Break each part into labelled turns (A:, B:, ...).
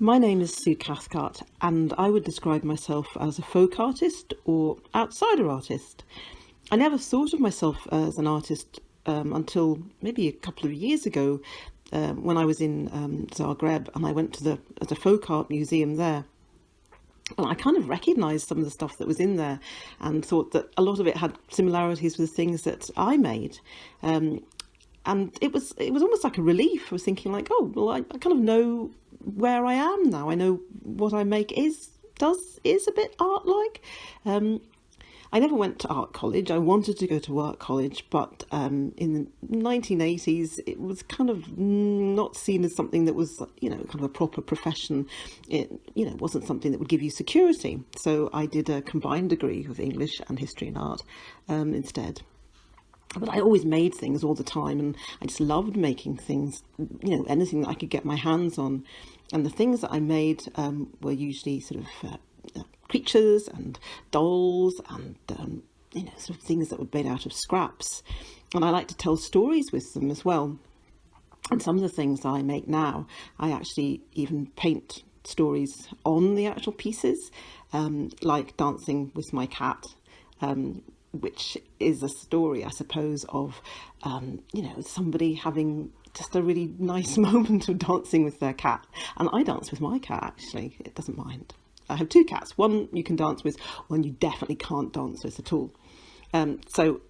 A: My name is Sue Cathcart, and I would describe myself as a folk artist or outsider artist. I never thought of myself as an artist until maybe a couple of years ago when I was in Zagreb, and I went to the folk art museum there. And I kind of recognised some of the stuff that was in there and thought that a lot of it had similarities with the things that I made. And it was almost like a relief. I was thinking like, oh, well, I kind of know where I am now. I know what I make is a bit art-like. I never went to art college. I wanted to go to art college, but in the 1980s, it was kind of not seen as something that was, kind of a proper profession. It, wasn't something that would give you security. So I did a combined degree of English and history and art instead. But I always made things all the time, and I just loved making things, anything that I could get my hands on. And the things that I made were usually sort of creatures and dolls and, sort of things that were made out of scraps. And I like to tell stories with them as well. And some of the things that I make now, I actually even paint stories on the actual pieces, like Dancing with My Cat, which is a story, I suppose, of, somebody having just a really nice moment of dancing with their cat. And I dance with my cat, actually. It doesn't mind. I have two cats. One you can dance with, one you definitely can't dance with at all. So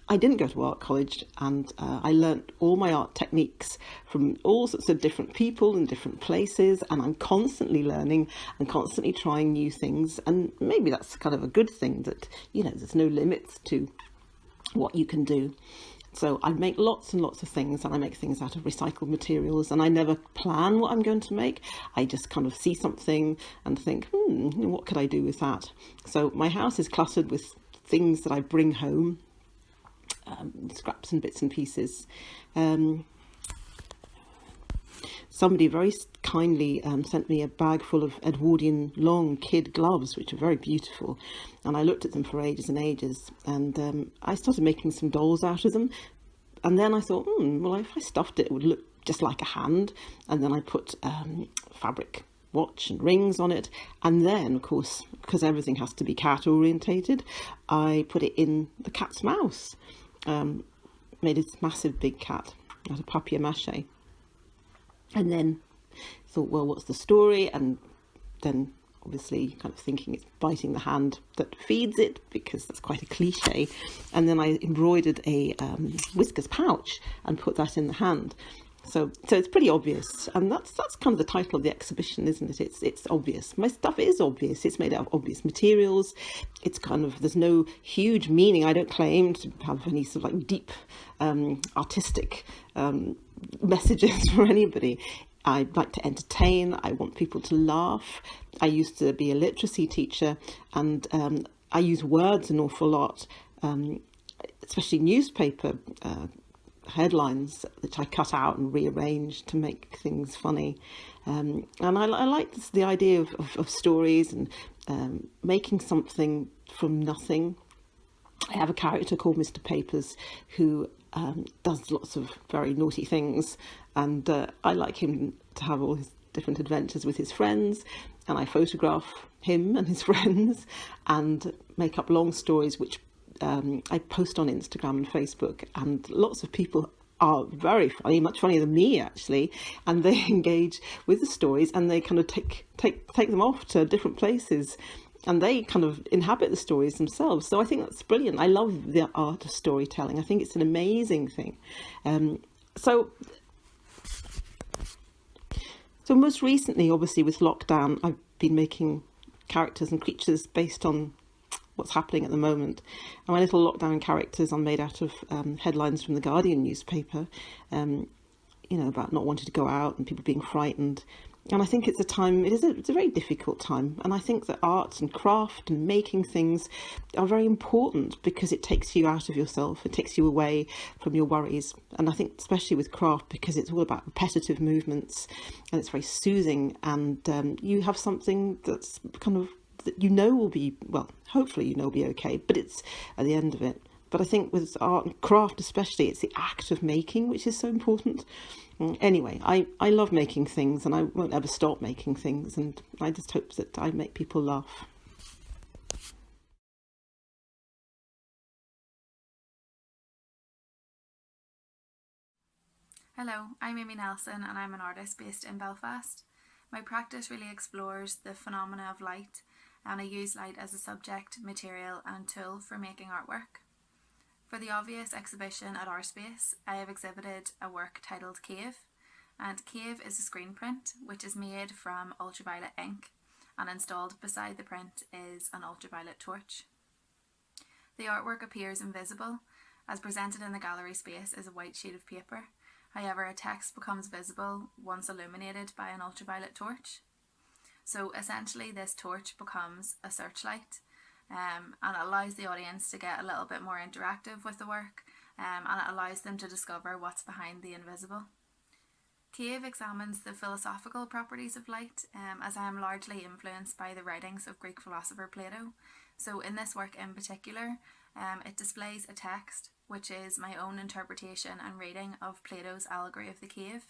A: I didn't go to art college, and I learnt all my art techniques from all sorts of different people in different places, and I'm constantly learning and constantly trying new things. And maybe that's kind of a good thing that, there's no limits to what you can do. So I make lots and lots of things, and I make things out of recycled materials, and I never plan what I'm going to make. I just kind of see something and think, what could I do with that? So my house is cluttered with things that I bring home, scraps and bits and pieces. Somebody very kindly sent me a bag full of Edwardian long kid gloves, which are very beautiful. And I looked at them for ages and ages. And I started making some dolls out of them. And then I thought, well, if I stuffed it, it would look just like a hand. And then I put fabric watch and rings on it. And then, of course, because everything has to be cat orientated, I put it in the cat's mouth. Made this massive big cat out of papier-mâché. And then thought, well, what's the story? And then obviously kind of thinking it's biting the hand that feeds it, because that's quite a cliche. And then I embroidered a whiskers pouch and put that in the hand. So it's pretty obvious, and that's kind of the title of the exhibition, isn't it? It's obvious. My stuff is obvious. It's made out of obvious materials. It's kind of, there's no huge meaning. I don't claim to have any sort of like deep artistic messages for anybody. I like to entertain. I want people to laugh. I used to be a literacy teacher, and I use words an awful lot, especially newspaper headlines, which I cut out and rearrange to make things funny. And I like the idea of stories and making something from nothing. I have a character called Mr. Papers who does lots of very naughty things, and I like him to have all his different adventures with his friends, and I photograph him and his friends and make up long stories which I post on Instagram and Facebook, and lots of people are very funny, much funnier than me actually, and they engage with the stories, and they kind of take them off to different places, and they kind of inhabit the stories themselves. So I think that's brilliant. I love the art of storytelling. I think it's an amazing thing. So most recently, obviously with lockdown, I've been making characters and creatures based on what's happening at the moment. And my little lockdown characters are made out of headlines from the Guardian newspaper, about not wanting to go out and people being frightened. And I think it's a very difficult time. And I think that art and craft and making things are very important, because it takes you out of yourself. It takes you away from your worries. And I think especially with craft, because it's all about repetitive movements and it's very soothing, and you have something that's kind of, that will be, well, hopefully will be okay, but it's at the end of it, But I think with art and craft especially, it's the act of making which is so important. Anyway, I love making things, and I won't ever stop making things, and I just hope that I make people laugh.
B: Hello, I'm Aimée Nelson and I'm an artist based in Belfast. My practice really explores the phenomena of light, and I use light as a subject, material and tool for making artwork. For the Obvious exhibition at Our Space, I have exhibited a work titled Cave, and Cave is a screen print which is made from ultraviolet ink, and installed beside the print is an ultraviolet torch. The artwork appears invisible, as presented in the gallery space is a white sheet of paper. However, a text becomes visible once illuminated by an ultraviolet torch. So essentially this torch becomes a searchlight, and it allows the audience to get a little bit more interactive with the work, and it allows them to discover what's behind the invisible. Cave examines the philosophical properties of light, as I am largely influenced by the writings of Greek philosopher Plato. So in this work in particular, it displays a text which is my own interpretation and reading of Plato's allegory of the cave.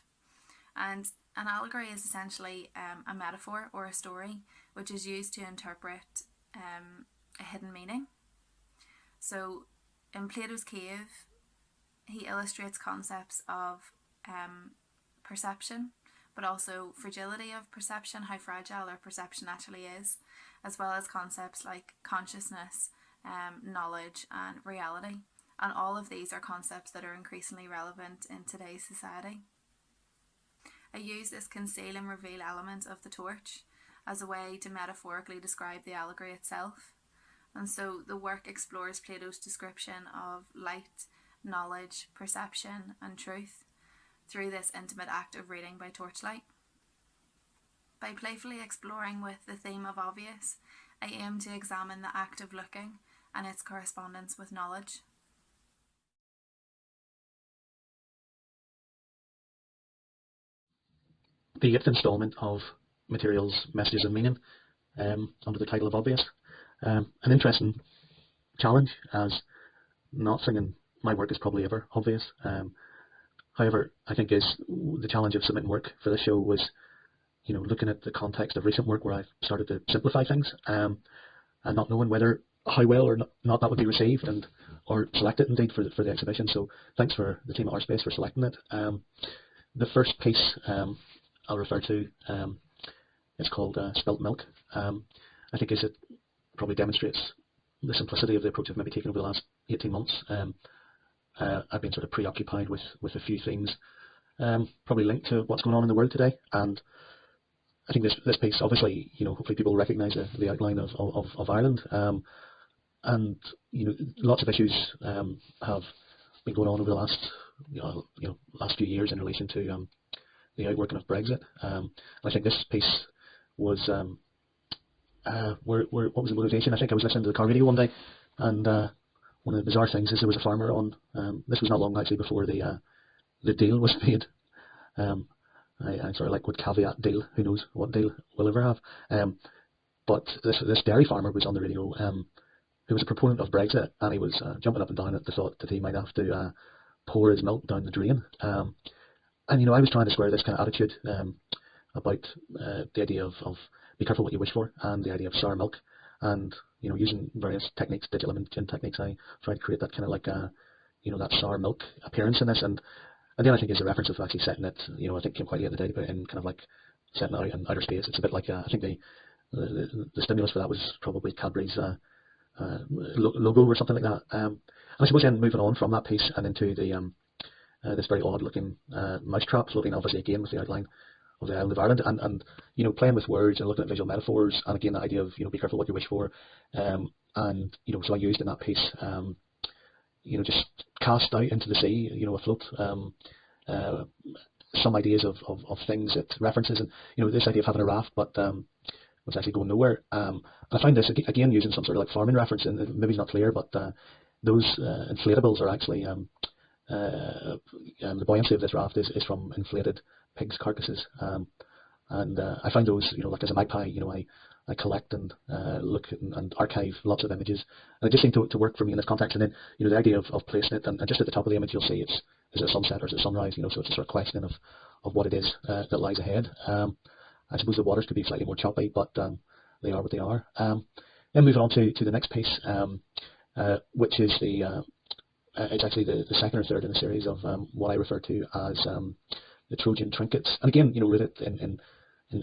B: And an allegory is essentially a metaphor or a story which is used to interpret a hidden meaning. So in Plato's cave, he illustrates concepts of perception, but also fragility of perception, how fragile our perception actually is, as well as concepts like consciousness, knowledge and reality. And all of these are concepts that are increasingly relevant in today's society. I use this conceal and reveal element of the torch as a way to metaphorically describe the allegory itself. And so the work explores Plato's description of light, knowledge, perception and truth through this intimate act of reading by torchlight. By playfully exploring with the theme of obvious, I aim to examine the act of looking and its correspondence with knowledge.
C: The 8th instalment of Materials, Messages and Meaning, under the title of Obvious. An interesting challenge, as nothing in my work is probably ever obvious. However, I think the challenge of submitting work for this show was, looking at the context of recent work where I've started to simplify things, and not knowing how well or not that would be received or selected indeed for the exhibition. So thanks for the team at Our Space for selecting it. The first piece I'll refer to is called Spilt Milk. I think it probably demonstrates the simplicity of the approach I've maybe taken over the last 18 months. I've been sort of preoccupied with a few themes, probably linked to what's going on in the world today. And I think this piece, obviously, hopefully people recognise the outline of Ireland. And lots of issues have been going on over the last few years in relation to the outworking of Brexit. I think this piece was what was the motivation? I think I was listening to the car radio one day, and one of the bizarre things is there was a farmer on. This was not long actually before the deal was made. I sort of would caveat deal. Who knows what deal we'll ever have? But this dairy farmer was on the radio, who was a proponent of Brexit, and he was jumping up and down at the thought that he might have to pour his milk down the drain. And I was trying to square this kind of attitude about the idea of be careful what you wish for, and the idea of sour milk, and using various techniques, digital imaging techniques. I tried to create that kind of that sour milk appearance in this, and then I think is a reference of actually setting it. I think came quite late in the day, but in kind of setting it out in outer space. It's a bit like I think the stimulus for that was probably Cadbury's logo or something like that. And I suppose then moving on from that piece and into this very odd-looking mousetrap, floating obviously again with the outline of the island of Ireland, and playing with words and looking at visual metaphors, and again the idea of be careful what you wish for, and so I used in that piece just cast out into the sea, afloat, some ideas of things it references, and this idea of having a raft, but was actually going nowhere. I find this again using some sort of farming reference, and maybe it's not clear, but those inflatables are actually the buoyancy of this raft is from inflated pigs' carcasses, and I find those, as a magpie, I collect and look and archive lots of images, and it just seemed to work for me in this context. And then the idea of placing it, and just at the top of the image you'll see is it a sunset or is it a sunrise? So it's a sort of questioning of what it is that lies ahead. I suppose the waters could be slightly more choppy, but they are what they are. Then moving on to the next piece, which is it's actually the second or third in a series of what I refer to as the Trojan trinkets. And again, rooted in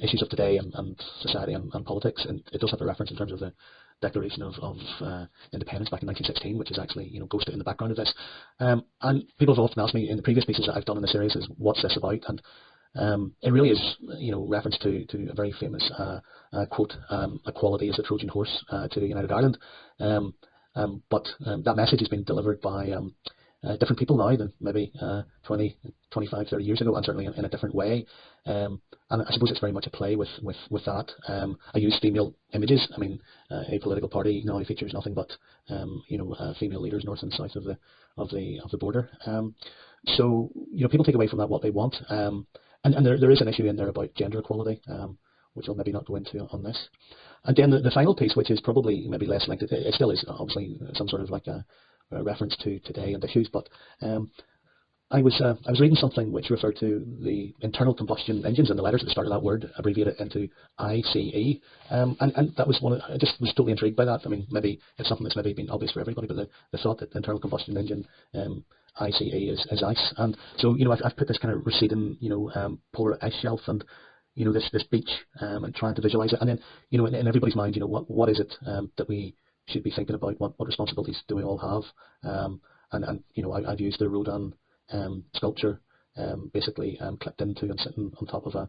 C: issues of today and society and politics, and it does have a reference in terms of the Declaration of Independence back in 1916, which is actually ghosted in the background of this. And people have often asked me in the previous pieces that I've done in the series is what's this about, and it really is reference to a very famous quote, equality is the Trojan horse to United Ireland. But that message has been delivered by different people now than maybe 20, 25, 30 years ago, and certainly in a different way. And I suppose it's very much a play with that. I use female images. I mean, a political party now features nothing but female leaders north and south of the border. So people take away from that what they want. And there is an issue in there about gender equality, which I'll maybe not go into on this. And then the final piece, which is probably maybe less linked, it still is obviously some sort of like a reference to today and issues, but I was reading something which referred to the internal combustion engines, and the letters at the start of that word abbreviated into ICE, and that was I just was totally intrigued by that. I mean, maybe it's something that's maybe been obvious for everybody, but the thought that the internal combustion engine ICE is ice, and so I've put this kind of receding polar ice shelf and this beach and trying to visualize it, and then in everybody's mind what is it that we should be thinking about, what responsibilities do we all have, and I've used the Rodin sculpture basically clipped into and sitting on top of a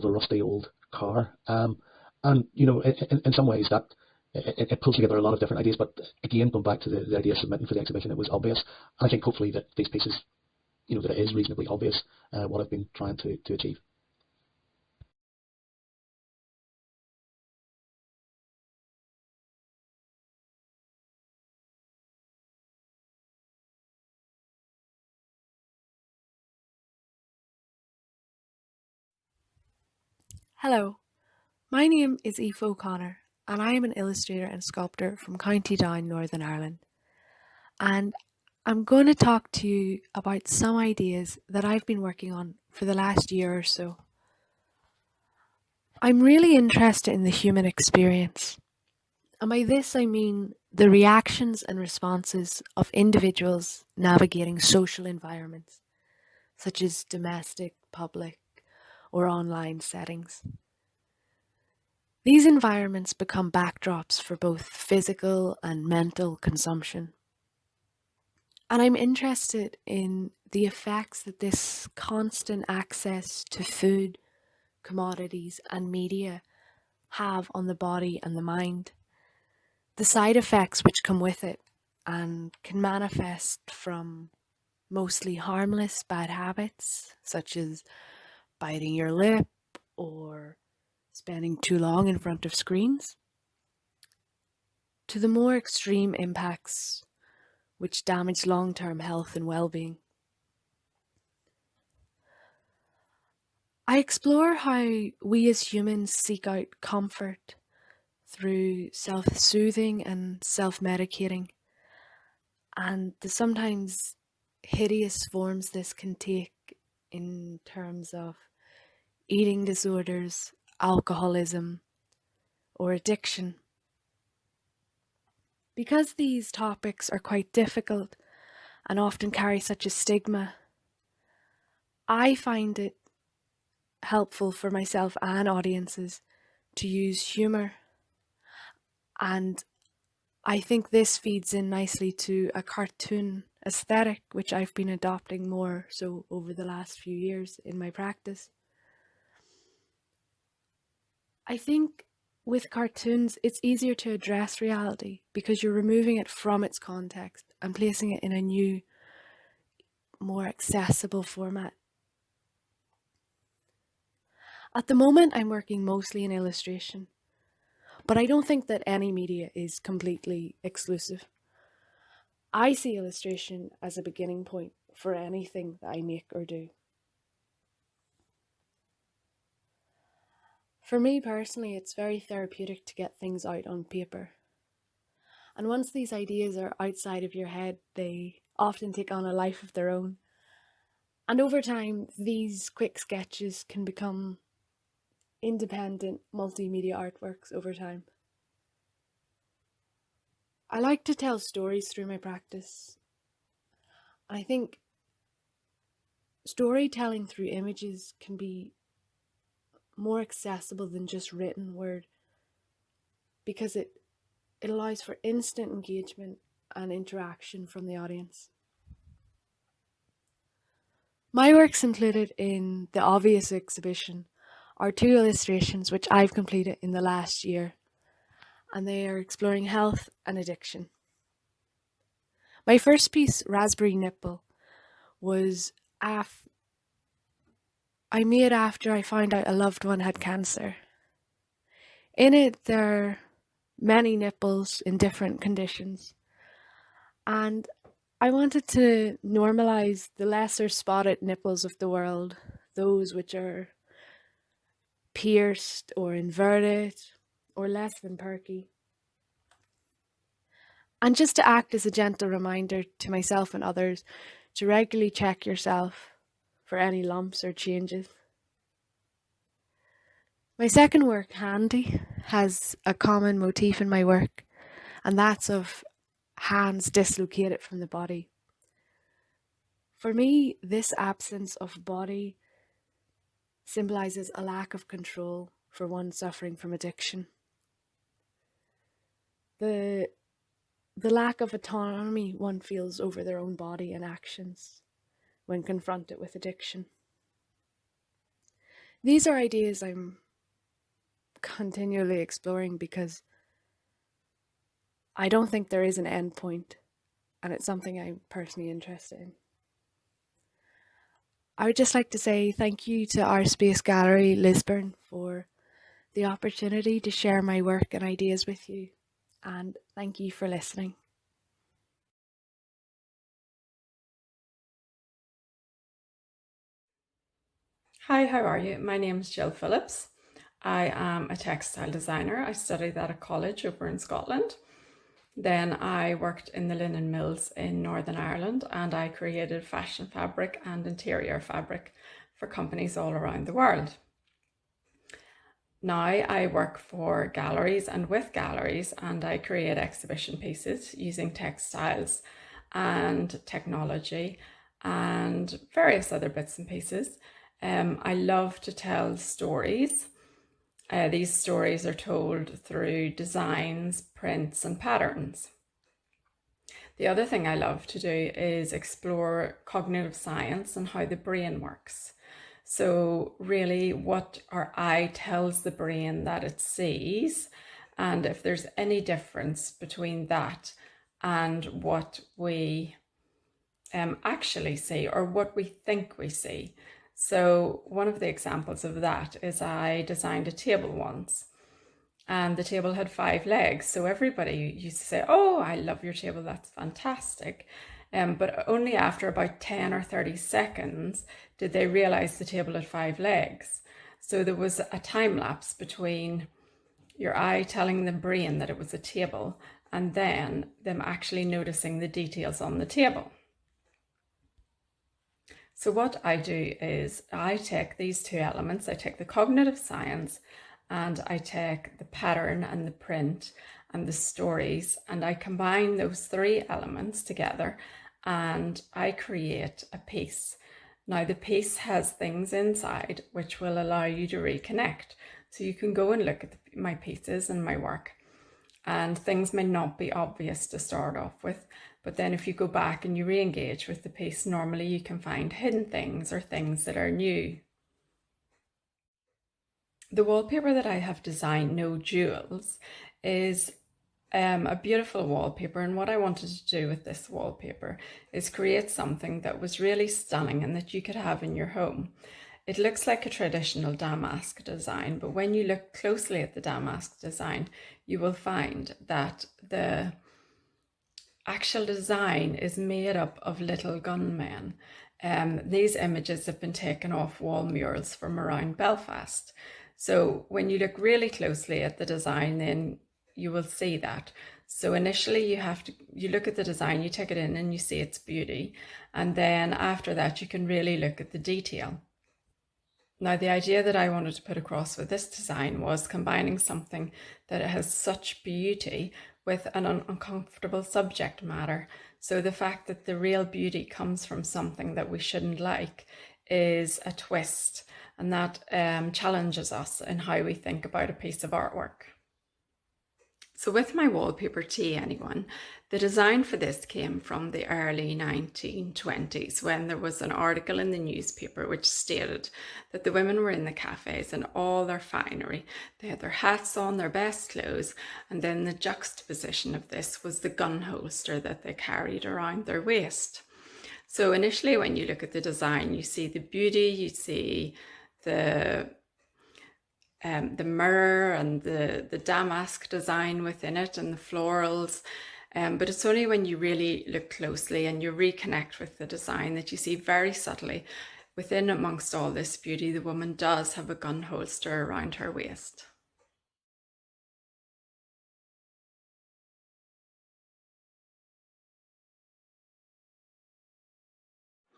C: rusty old car, and in some ways that it pulls together a lot of different ideas, but again going back to the idea of submitting for the exhibition, it was obvious, and I think hopefully that these pieces that it is reasonably obvious what I've been trying to achieve.
D: Hello, my name is Aoife O'Connor, and I am an illustrator and sculptor from County Down, Northern Ireland. And I'm going to talk to you about some ideas that I've been working on for the last year or so. I'm really interested in the human experience, and by this I mean the reactions and responses of individuals navigating social environments, such as domestic, public, or online settings. These environments become backdrops for both physical and mental consumption. And I'm interested in the effects that this constant access to food, commodities, and media have on the body and the mind, the side effects which come with it and can manifest from mostly harmless bad habits, such as biting your lip or spending too long in front of screens, to the more extreme impacts which damage long-term health and well-being. I explore how we as humans seek out comfort through self-soothing and self-medicating, and the sometimes hideous forms this can take in terms of eating disorders, alcoholism, or addiction. Because these topics are quite difficult and often carry such a stigma, I find it helpful for myself and audiences to use humour, and I think this feeds in nicely to a cartoon aesthetic which I've been adopting more so over the last few years in my practice. I think with cartoons it's easier to address reality because you're removing it from its context and placing it in a new, more accessible format. At the moment I'm working mostly in illustration, but I don't think that any media is completely exclusive. I see illustration as a beginning point for anything that I make or do. For me personally, it's very therapeutic to get things out on paper. And once these ideas are outside of your head, they often take on a life of their own. And over time, these quick sketches can become independent multimedia artworks over time. I like to tell stories through my practice. I think storytelling through images can be more accessible than just written word because it allows for instant engagement and interaction from the audience. My works included in the Obvious exhibition are 2 illustrations which I've completed in the last year, and they are exploring health and addiction. My first piece, Raspberry Nipple, was I made after I found out a loved one had cancer. In it, there are many nipples in different conditions, and I wanted to normalize the lesser spotted nipples of the world, those which are pierced or inverted or less than perky. And just to act as a gentle reminder to myself and others to regularly check yourself for any lumps or changes. My second work, Handy, has a common motif in my work, and that's of hands dislocated from the body. For me, this absence of body symbolizes a lack of control for one suffering from addiction. The lack of autonomy one feels over their own body and actions when confronted with addiction. These are ideas I'm continually exploring because I don't think there is an end point, and it's something I'm personally interested in. I would just like to say thank you to Our Space Gallery Lisburn for the opportunity to share my work and ideas with you, and thank you for listening.
E: Hi, how are you? My name is Jill Phillips. I am a textile designer. I studied at a college over in Scotland. Then I worked in the linen mills in Northern Ireland, and I created fashion fabric and interior fabric for companies all around the world. Now I work for galleries and with galleries, and I create exhibition pieces using textiles and technology and various other bits and pieces. I love to tell stories. These stories are told through designs, prints, and patterns. The other thing I love to do is explore cognitive science and how the brain works. So really what our eye tells the brain that it sees, and if there's any difference between that and what we actually see or what we think we see. So one of the examples of that is I designed a table once, and the table had 5 legs. So everybody used to say, "Oh, I love your table, that's fantastic." But only after about 10 or 30 seconds did they realize the table had 5 legs. So there was a time lapse between your eye telling the brain that it was a table and then them actually noticing the details on the table. So what I do is I take these 2 elements, I take the cognitive science and I take the pattern and the print and the stories, and I combine those 3 elements together and I create a piece. Now the piece has things inside which will allow you to reconnect. So you can go and look at my pieces and my work, and things may not be obvious to start off with, but then if you go back and you re-engage with the piece, normally you can find hidden things or things that are new. The wallpaper that I have designed, No Jewels, is a beautiful wallpaper, and what I wanted to do with this wallpaper is create something that was really stunning and that you could have in your home. It looks like a traditional damask design, but when you look closely at the damask design, you will find that the actual design is made up of little gunmen. These images have been taken off wall murals from around Belfast. So when you look really closely at the design, then you will see that. So initially you look at the design, you take it in and you see its beauty. And then after that, you can really look at the detail. Now, the idea that I wanted to put across with this design was combining something that has such beauty with an uncomfortable subject matter. So the fact that the real beauty comes from something that we shouldn't like is a twist, and that challenges us in how we think about a piece of artwork. So with my wallpaper tea, anyone, the design for this came from the early 1920s, when there was an article in the newspaper which stated that the women were in the cafes in all their finery. They had their hats on, their best clothes, and then the juxtaposition of this was the gun holster that they carried around their waist. So initially, when you look at the design, you see the beauty, you see the mirror and the damask design within it and the florals. But it's only when you really look closely and you reconnect with the design that you see very subtly within amongst all this beauty, the woman does have a gun holster around her waist.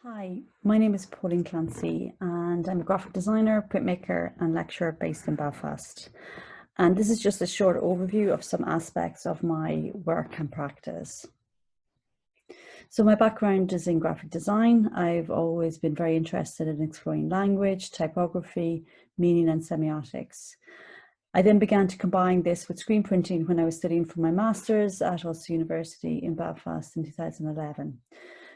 F: Hi, my name is Pauline Clancy and I'm a graphic designer, printmaker and lecturer based in Belfast. And this is just a short overview of some aspects of my work and practice. So my background is in graphic design. I've always been very interested in exploring language, typography, meaning and semiotics. I then began to combine this with screen printing when I was studying for my master's at Ulster University in Belfast in 2011.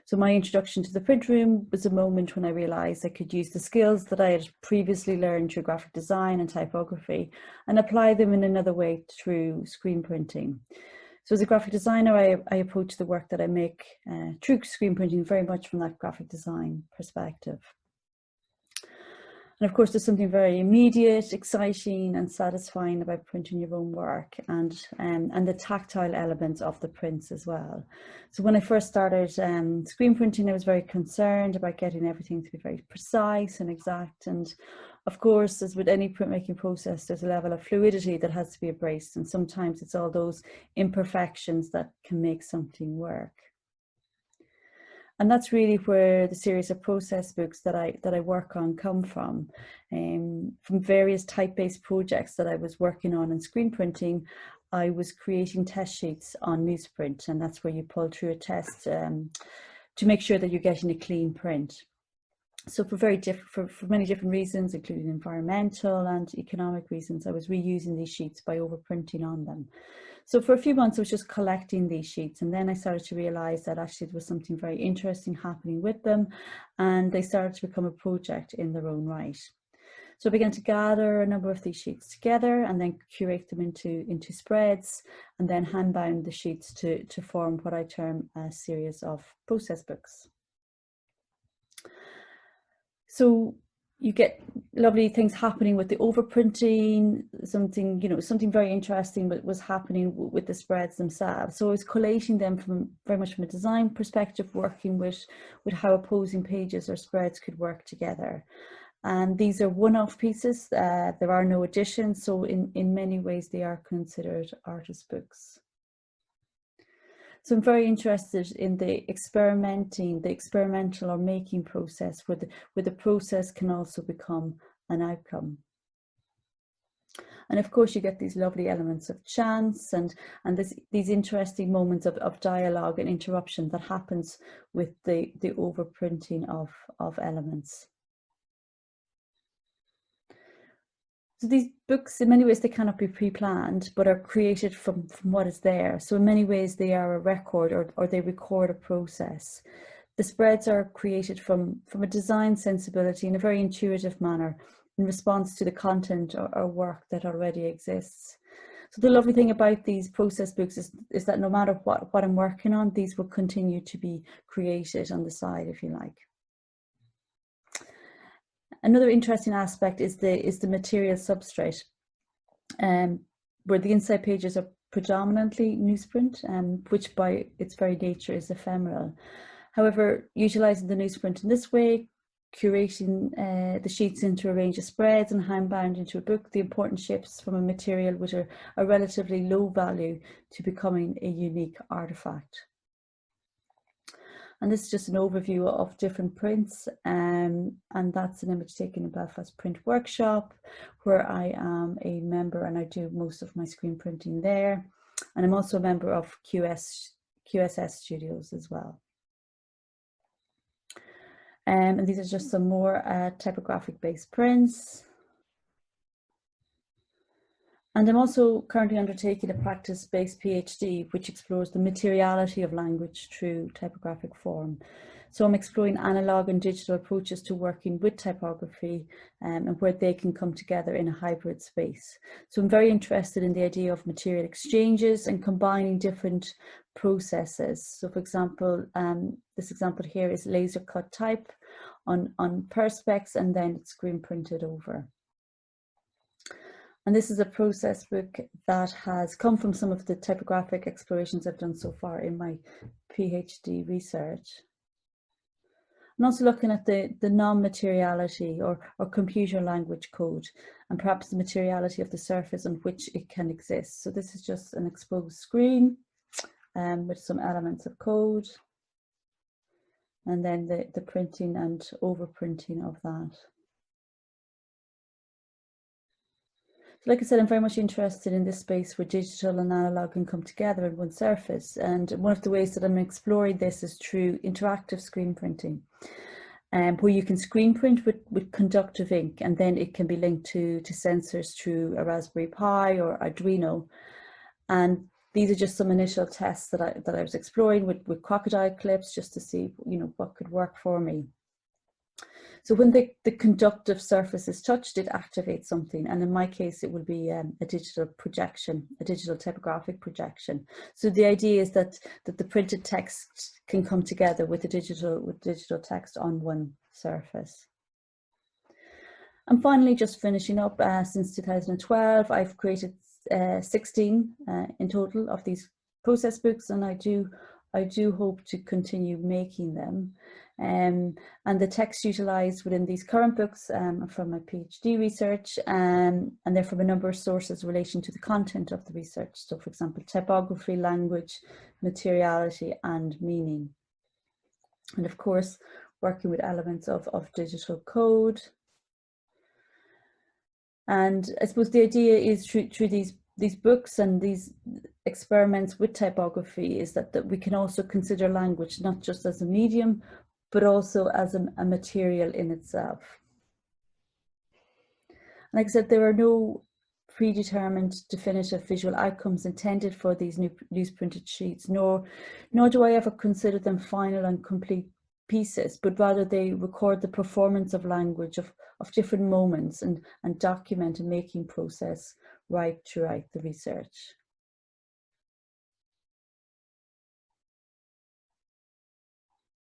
F: So my introduction to the print room was a moment when I realised I could use the skills that I had previously learned through graphic design and typography and apply them in another way through screen printing. So as a graphic designer, I approach the work that I make through screen printing very much from that graphic design perspective. And of course, there's something very immediate, exciting and satisfying about printing your own work and the tactile elements of the prints as well. So when I first started screen printing, I was very concerned about getting everything to be very precise and exact. And of course, as with any printmaking process, there's a level of fluidity that has to be embraced. And sometimes it's all those imperfections that can make something work. And that's really where the series of process books that I work on come from various type-based projects that I was working on in screen printing. I was creating test sheets on newsprint, and that's where you pull through a test to make sure that you're getting a clean print. So for many different reasons, including environmental and economic reasons, I was reusing these sheets by overprinting on them. So for a few months, I was just collecting these sheets, and then I started to realise that actually there was something very interesting happening with them, and they started to become a project in their own right. So I began to gather a number of these sheets together and then curate them into spreads, and then hand-bound the sheets to form what I term a series of process books. So you get lovely things happening with the overprinting, something very interesting was happening with the spreads themselves. So I was collating them very much from a design perspective, working with how opposing pages or spreads could work together. And these are one-off pieces, there are no additions, so in many ways they are considered artist books. So I'm very interested in the experimental or making process where the process can also become an outcome. And of course you get these lovely elements of chance and these interesting moments of dialogue and interruption that happens with the overprinting of elements. So these books, in many ways, they cannot be pre-planned, but are created from what is there. So in many ways, they are a record or they record a process. The spreads are created from a design sensibility in a very intuitive manner in response to the content or work that already exists. So the lovely thing about these process books is that no matter what I'm working on, these will continue to be created on the side, if you like. Another interesting aspect is the material substrate, where the inside pages are predominantly newsprint, which by its very nature is ephemeral. However, utilising the newsprint in this way curating the sheets into a range of spreads and hand-bound into a book, the important shifts from a material with a relatively low value to becoming a unique artifact. And this is just an overview of different prints, and that's an image taken in Belfast Print Workshop, where I am a member and I do most of my screen printing there. And I'm also a member of QSS Studios as well. And these are just some more typographic-based prints. And I'm also currently undertaking a practice-based PhD, which explores the materiality of language through typographic form. So I'm exploring analog and digital approaches to working with typography and where they can come together in a hybrid space. So I'm very interested in the idea of material exchanges and combining different processes. So for example, this example here is laser cut type on perspex, and then it's screen printed over. And this is a process book that has come from some of the typographic explorations I've done so far in my PhD research. And also looking at the non-materiality or computer language code, and perhaps the materiality of the surface on which it can exist. So this is just an exposed screen with some elements of code, and then the printing and overprinting of that. So like I said, I'm very much interested in this space where digital and analog can come together in one surface. And one of the ways that I'm exploring this is through interactive screen printing, where you can screen print with conductive ink, and then it can be linked to sensors through a Raspberry Pi or Arduino. And these are just some initial tests that I was exploring with crocodile clips, just to see, you know, what could work for me. So when the conductive surface is touched, it activates something. And in my case, it will be a digital projection, a digital typographic projection. So the idea is that the printed text can come together with digital text on one surface. And finally, just finishing up, since 2012, I've created 16 in total of these process books, and I do hope to continue making them. And the text utilised within these current books are from my PhD research, and they're from a number of sources in relation to the content of the research. So for example, typography, language, materiality and meaning. And of course, working with elements of digital code. And I suppose the idea is through these books and these experiments with typography is that we can also consider language not just as a medium, but also as a material in itself. Like I said, there are no predetermined definitive visual outcomes intended for these newsprinted sheets, nor do I ever consider them final and complete pieces, but rather they record the performance of language of different moments and document a making process right throughout the research.